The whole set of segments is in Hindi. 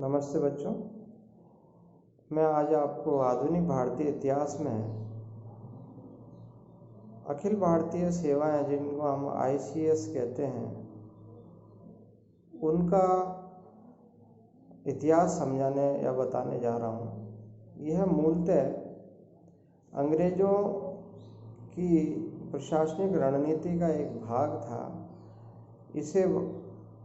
नमस्ते बच्चों, मैं आज आपको आधुनिक भारतीय इतिहास में अखिल भारतीय सेवाएं जिनको हम ICS कहते हैं उनका इतिहास समझाने या बताने जा रहा हूँ। यह मूलतः अंग्रेज़ों की प्रशासनिक रणनीति का एक भाग था। इसे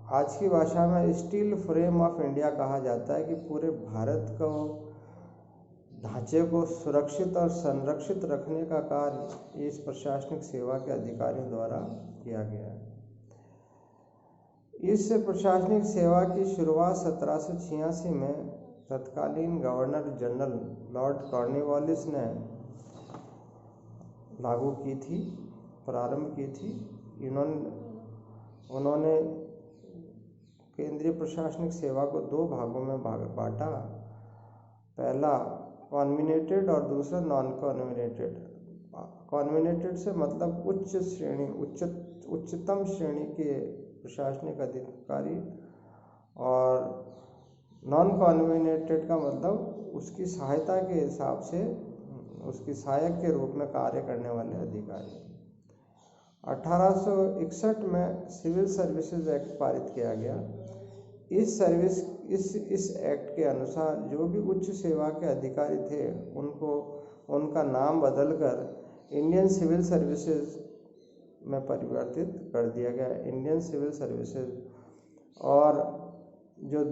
आज की भाषा में स्टील फ्रेम ऑफ इंडिया कहा जाता है कि पूरे भारत को ढांचे को सुरक्षित और संरक्षित रखने का कार्य इस प्रशासनिक सेवा के अधिकारियों द्वारा किया गया है। इस प्रशासनिक सेवा की शुरुआत 1786 में तत्कालीन गवर्नर जनरल लॉर्ड कॉर्नवालिस ने लागू की थी, प्रारंभ की थी। उन्होंने केंद्रीय प्रशासनिक सेवा को दो भागों में बांटा। पहला कॉन्विनेटेड और दूसरा नॉन कॉन्विनेटेड। कॉन्विनेटेड से मतलब उच्च श्रेणी, उच्चतम श्रेणी के प्रशासनिक अधिकारी, और नॉन कॉन्विनेटेड का मतलब उसकी सहायता के हिसाब से उसकी सहायक के रूप में कार्य करने वाले अधिकारी। 1861 में सिविल सर्विसेज एक्ट पारित किया गया। इस एक्ट के अनुसार जो भी उच्च सेवा के अधिकारी थे उनका नाम बदलकर इंडियन सिविल सर्विसेज में परिवर्तित कर दिया गया, इंडियन सिविल सर्विसेज। और जो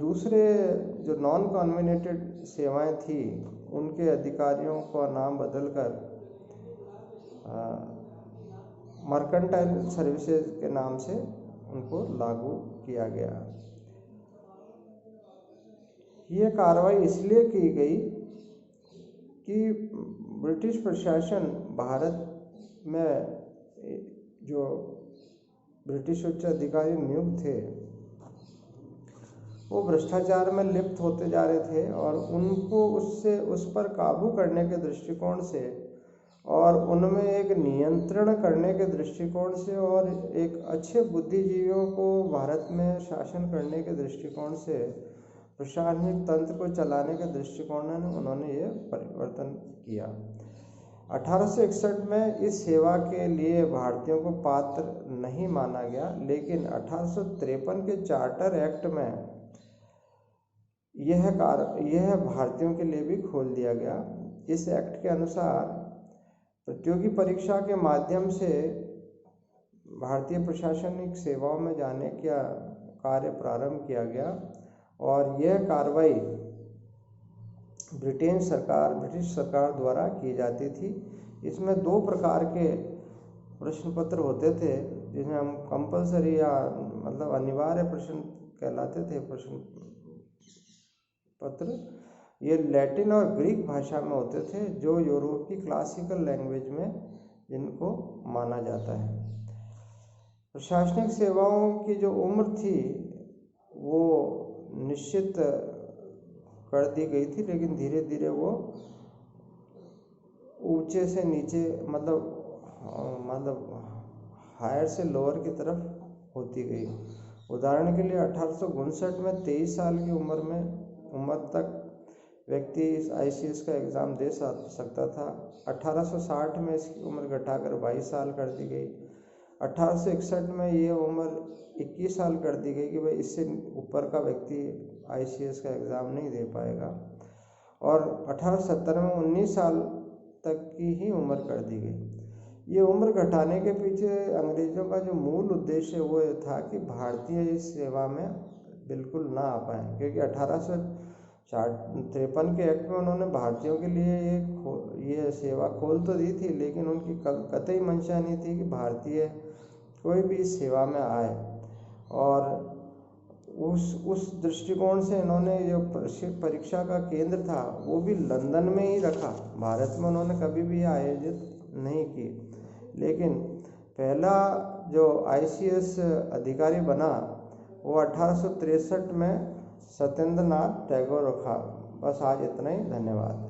नॉन कॉन्विनेटेड सेवाएं थी उनके अधिकारियों का नाम बदलकर मर्केंटाइल सर्विसेज के नाम से उनको लागू किया गया। ये कार्रवाई इसलिए की गई कि ब्रिटिश प्रशासन भारत में जो ब्रिटिश उच्च अधिकारी नियुक्त थे वो भ्रष्टाचार में लिप्त होते जा रहे थे, और उनको उस पर काबू करने के दृष्टिकोण से और उनमें एक नियंत्रण करने के दृष्टिकोण से और एक अच्छे बुद्धिजीवियों को भारत में शासन करने के दृष्टिकोण से प्रशासनिक तंत्र को चलाने के दृष्टिकोण में उन्होंने ये परिवर्तन किया। 1861 में इस सेवा के लिए भारतीयों को पात्र नहीं माना गया, लेकिन 1853 के चार्टर एक्ट में यह भारतीयों के लिए भी खोल दिया गया। इस एक्ट के अनुसार प्रतियोगी परीक्षा के माध्यम से भारतीय प्रशासनिक सेवाओं में जाने का कार्य प्रारंभ किया गया, और यह कार्रवाई ब्रिटिश सरकार द्वारा की जाती थी। इसमें दो प्रकार के प्रश्न पत्र होते थे, जिन्हें हम कंपलसरी या मतलब अनिवार्य प्रश्न कहलाते थे। प्रश्न पत्र ये लैटिन और ग्रीक भाषा में होते थे, जो यूरोप की क्लासिकल लैंग्वेज में जिनको माना जाता है। प्रशासनिक सेवाओं की जो उम्र थी वो निश्चित कर दी गई थी, लेकिन धीरे धीरे वो ऊंचे से नीचे मतलब हायर से लोअर की तरफ होती गई। उदाहरण के लिए 1859 में 23 साल की उम्र तक व्यक्ति इस ICS का एग्ज़ाम दे सकता था। 1860 में इसकी उम्र घटाकर 22 साल कर दी गई। 1861 में ये उम्र 21 साल कर दी गई कि भाई इससे ऊपर का व्यक्ति ICS का एग्ज़ाम नहीं दे पाएगा, और 1870 में 19 साल तक की ही उम्र कर दी गई। ये उम्र घटाने के पीछे अंग्रेज़ों का जो मूल उद्देश्य वो था कि भारतीय इस सेवा में बिल्कुल ना आ पाए, क्योंकि 1853 के एक्ट में उन्होंने भारतीयों के लिए ये सेवा खोल तो दी थी, लेकिन उनकी कतई मंशा नहीं थी कि भारतीय कोई भी इस सेवा में आए। और उस दृष्टिकोण से इन्होंने जो परीक्षा का केंद्र था वो भी लंदन में ही रखा। भारत में उन्होंने कभी भी आयोजित नहीं की। लेकिन पहला जो ICS अधिकारी बना वो 1863 में सत्येंद्र नाथ टैगोर रखा। बस आज इतना ही, धन्यवाद।